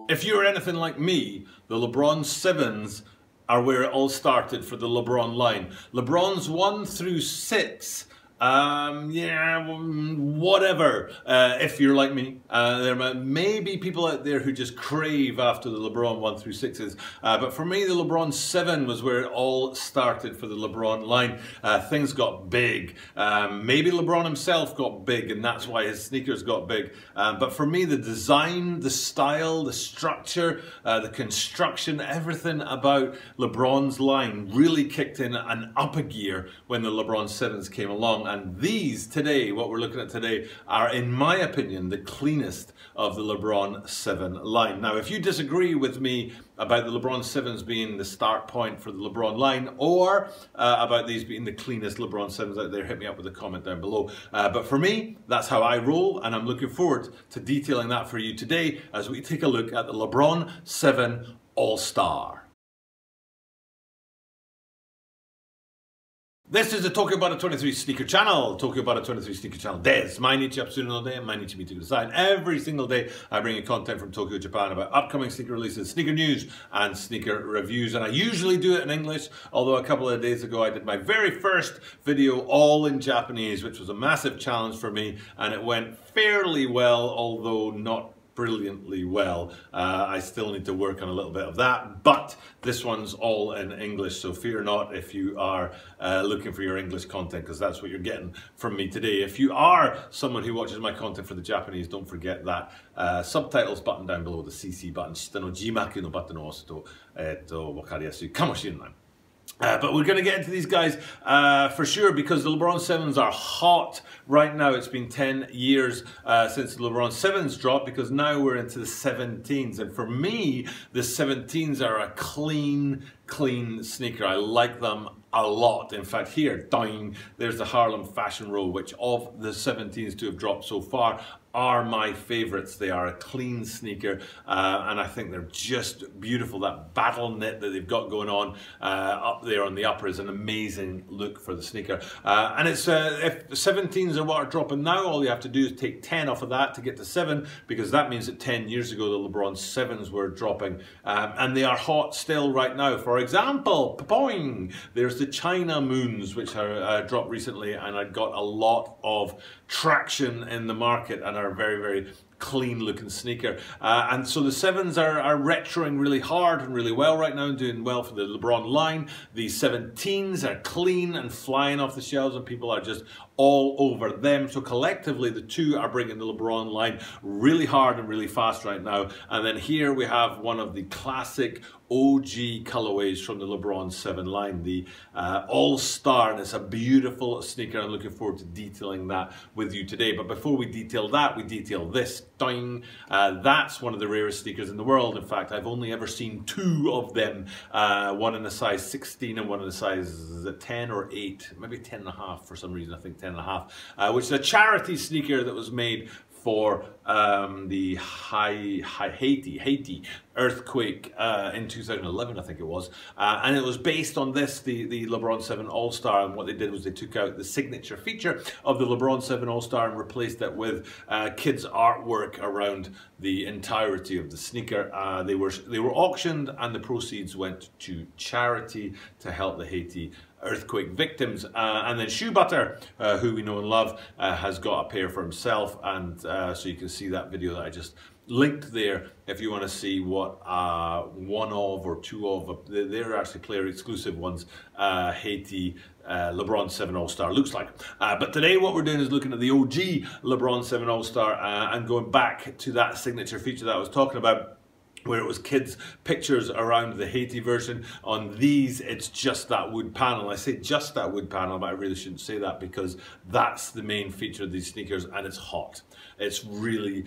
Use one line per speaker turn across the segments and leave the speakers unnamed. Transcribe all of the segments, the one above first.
If you're anything like me, the LeBron 7s are where it all started for the LeBron line. LeBrons 1 through 6, yeah, whatever. If you're like me, there may be people out there who just crave after the LeBron 1 through 6s. But for me, the LeBron 7 was where it all started for the LeBron line. Things got big. Maybe LeBron himself got big, and that's why his sneakers got big. But for me, the design, the style, the structure, the construction, everything about LeBron's line really kicked in and up a gear when the LeBron 7s came along. And these today, what we're looking at today, are in my opinion the cleanest of the LeBron 7 line. Now if you disagree with me about the LeBron 7s being the start point for the LeBron line, or about these being the cleanest LeBron 7s out there, hit me up with a comment down below. But for me, that's how I roll, and I'm looking forward to detailing that for you today as we take a look at the LeBron 7 All-Star. This is the Tokyo Butter 23 Sneaker Channel. Tokyo Butter 23 Sneaker Channel des. Mainichi Apsuno no de, Mainichi Mitu Kudasai. Every single day I bring you content from Tokyo, Japan about upcoming sneaker releases, sneaker news and sneaker reviews. And I usually do it in English, although a couple of days ago I did my very first video all in Japanese, which was a massive challenge for me, and it went fairly well, although not brilliantly well. I still need to work on a little bit of that, but this one's all in English, so fear not if you are looking for your English content, because that's what you're getting from me today. If you are someone who watches my content for the Japanese, don't forget that subtitles button down below, the CC button, shita no jimaku no buttonを押すとwakariyasuかもしれない. But we're going to get into these guys for sure, because the LeBron 7s are hot right now. It's been 10 years since the LeBron 7s dropped, because now we're into the 17s. And for me, the 17s are a clean sneaker. I like them a lot. In fact, here, ding, there's the Harlem Fashion Row, which of the 17s to have dropped so far are my favorites. They are a clean sneaker, and I think they're just beautiful. That battle knit that they've got going on up there on the upper is an amazing look for the sneaker. And it's if the 17s are what are dropping now, all you have to do is take 10 off of that to get to 7, because that means that 10 years ago the LeBron 7s were dropping, and they are hot still right now. For example, poing, there's the China Moons, which are dropped recently, and I got a lot of traction in the market and are very clean looking sneaker. And so the 7s are retroing really hard and really well right now, and doing well for the LeBron line. The 17s are clean and flying off the shelves, and people are just all over them. So collectively the two are bringing the LeBron line really hard and really fast right now. And then here we have one of the classic OG colorways from the LeBron 7 line, the All-Star, and it's a beautiful sneaker. I'm looking forward to detailing that with you today. But before we detail that, we detail this. Ding. That's one of the rarest sneakers in the world. In fact, I've only ever seen 2 of them, one in a size 16 and one in a size, is it 10 or 8, maybe 10 and a half for some reason. I think 10 and a half, which is a charity sneaker that was made for the Haiti earthquake in 2011, I think it was, and it was based on this, the LeBron 7 All-Star. And what they did was they took out the signature feature of the LeBron 7 All-Star and replaced it with kids' artwork around the entirety of the sneaker. They were auctioned, and the proceeds went to charity to help the Haiti earthquake victims. And then Shoe Butter, who we know and love, has got a pair for himself, and so you can see that video that I just linked there if you want to see what one of or 2 of, they're actually player exclusive ones, Haiti LeBron 7 All-Star looks like. But today what we're doing is looking at the OG LeBron 7 All-Star and going back to that signature feature that I was talking about, where it was kids' pictures around the Haiti version. On these, it's just that wood panel. I say just that wood panel, but I really shouldn't say that, because that's the main feature of these sneakers, and it's hot. It's really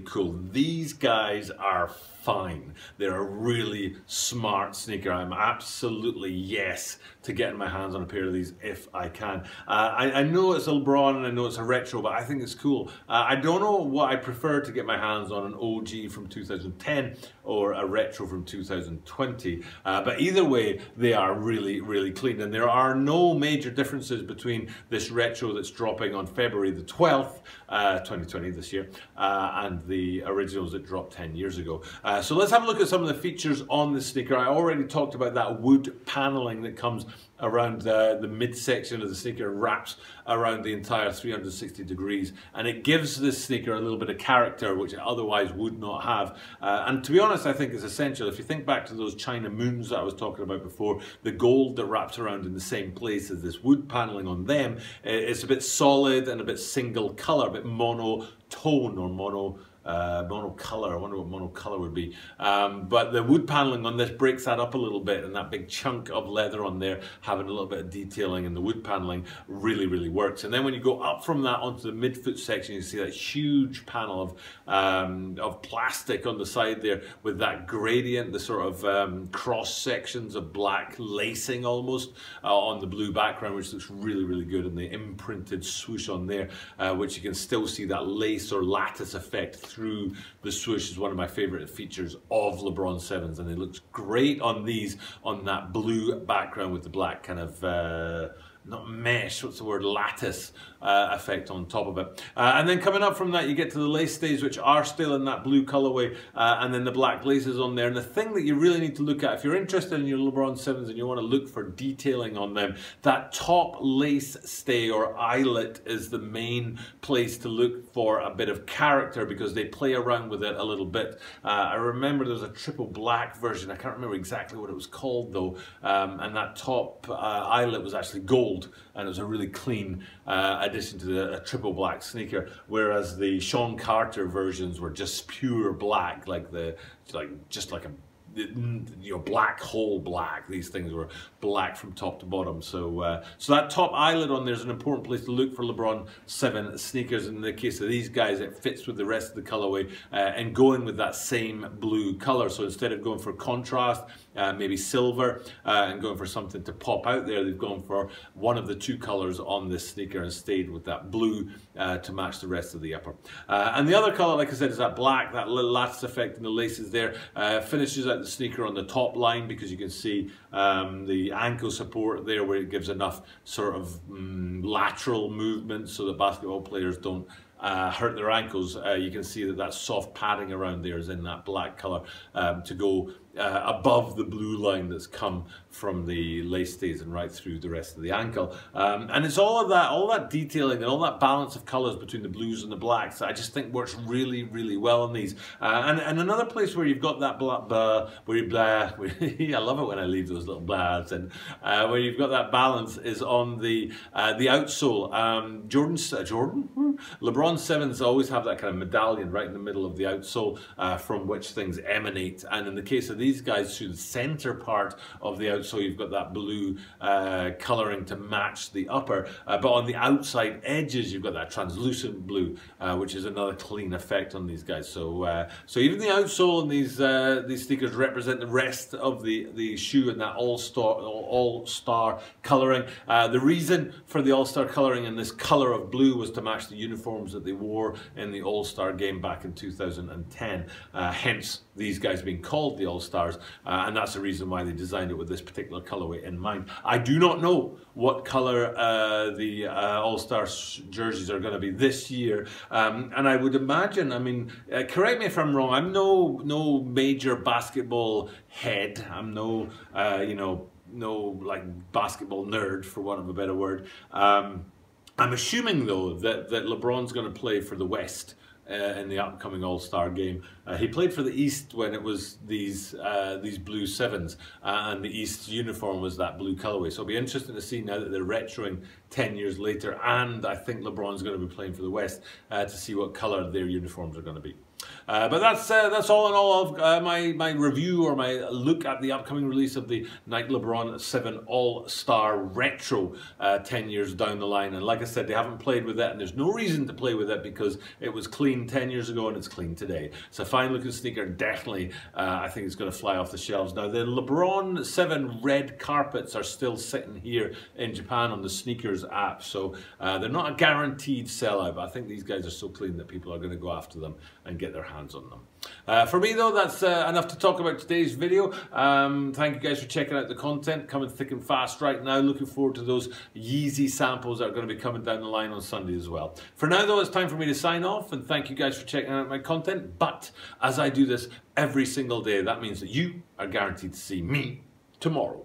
cool. These guys are fine. They're a really smart sneaker. I'm absolutely yes to getting my hands on a pair of these if I can. I know it's a LeBron and I know it's a retro, but I think it's cool. I don't know what I prefer to get my hands on, an OG from 2010 or a retro from 2020. But either way, they are really, really clean. And there are no major differences between this retro that's dropping on February the 12th, 2020 this year, and the originals that dropped 10 years ago. So let's have a look at some of the features on the sneaker. I already talked about that wood paneling that comes around the midsection of the sneaker, wraps around the entire 360 degrees, and it gives this sneaker a little bit of character which it otherwise would not have. And to be honest, I think it's essential. If you think back to those China moons that I was talking about before, the gold that wraps around in the same place as this wood paneling on them, it's a bit solid and a bit single color, a bit monotone or monocolor. I wonder what monocolor would be. But the wood paneling on this breaks that up a little bit, and that big chunk of leather on there having a little bit of detailing in the wood paneling really, really works. And then when you go up from that onto the midfoot section, you see that huge panel of plastic on the side there with that gradient, the sort of cross sections of black lacing almost on the blue background, which looks really, really good, and the imprinted swoosh on there, which you can still see that lace or lattice effect through the swoosh. Is one of my favorite features of LeBron 7s, and it looks great on these, on that blue background with the black kind of not mesh, what's the word, lattice effect on top of it. And then coming up from that, you get to the lace stays, which are still in that blue colorway, and then the black laces on there. And the thing that you really need to look at, if you're interested in your LeBron 7s and you want to look for detailing on them, that top lace stay or eyelet is the main place to look for a bit of character, because they play around with it a little bit. I remember there was a triple black version, I can't remember exactly what it was called though, and that top eyelet was actually gold, and it was a really clean addition to a triple black sneaker, whereas the Sean Carter versions were just pure black, just like a black hole black. These things were black from top to bottom. So so that top eyelet on there is an important place to look for LeBron 7 sneakers. In the case of these guys, it fits with the rest of the colorway and going with that same blue color. So instead of going for contrast, maybe silver, and going for something to pop out there, they've gone for one of the two colors on this sneaker and stayed with that blue to match the rest of the upper. And the other color, like I said, is that black, that little lattice effect in the laces there, finishes out the sneaker on the top line, because you can see the ankle support there, where it gives enough sort of lateral movement so that basketball players don't hurt their ankles. You can see that soft padding around there is in that black color to go above the blue line that's come from the lace stays and right through the rest of the ankle. And it's all that detailing and all that balance of colors between the blues and the blacks that I just think works really, really well on these. And another place where you've got that I love it when I leave those little blahs, and where you've got that balance is on the outsole. LeBron 7s always have that kind of medallion right in the middle of the outsole from which things emanate, and in the case of these guys, through the center part of the outsole you've got that blue coloring to match the upper, but on the outside edges you've got that translucent blue, which is another clean effect on these guys. So so even the outsole in these sneakers represent the rest of the shoe and that all-star coloring. The reason for the all-star coloring in this color of blue was to match the uniforms that they wore in the All-Star game back in 2010, hence these guys being called the All-Stars, and that's the reason why they designed it with this particular colorway in mind. I do not know what color the All-Star jerseys are going to be this year, and I would imagine, I mean, correct me if I'm wrong, I'm no major basketball head, I'm no like basketball nerd, for want of a better word. I'm assuming though that LeBron's going to play for the West in the upcoming All-Star game. He played for the East when it was these blue 7s, and the East uniform was that blue colorway. So it'll be interesting to see now that they're retroing 10 years later, and I think LeBron's going to be playing for the West, to see what color their uniforms are going to be. But that's all in all of my review, or my look at the upcoming release of the Nike LeBron 7 All-Star Retro 10 years down the line. And like I said, they haven't played with it, and there's no reason to play with it because it was clean 10 years ago and it's clean today. It's a fine looking sneaker, definitely. I think it's going to fly off the shelves. Now the LeBron 7 red carpets are still sitting here in Japan on the Sneakers Sneakers app. So they're not a guaranteed sellout, but I think these guys are so clean that people are going to go after them and get their hands on them. For me though, that's enough to talk about today's video. Thank you guys for checking out the content, coming thick and fast right now. Looking forward to those Yeezy samples that are going to be coming down the line on Sunday as well. For now though, it's time for me to sign off, and thank you guys for checking out my content. But as I do this every single day, that means that you are guaranteed to see me tomorrow.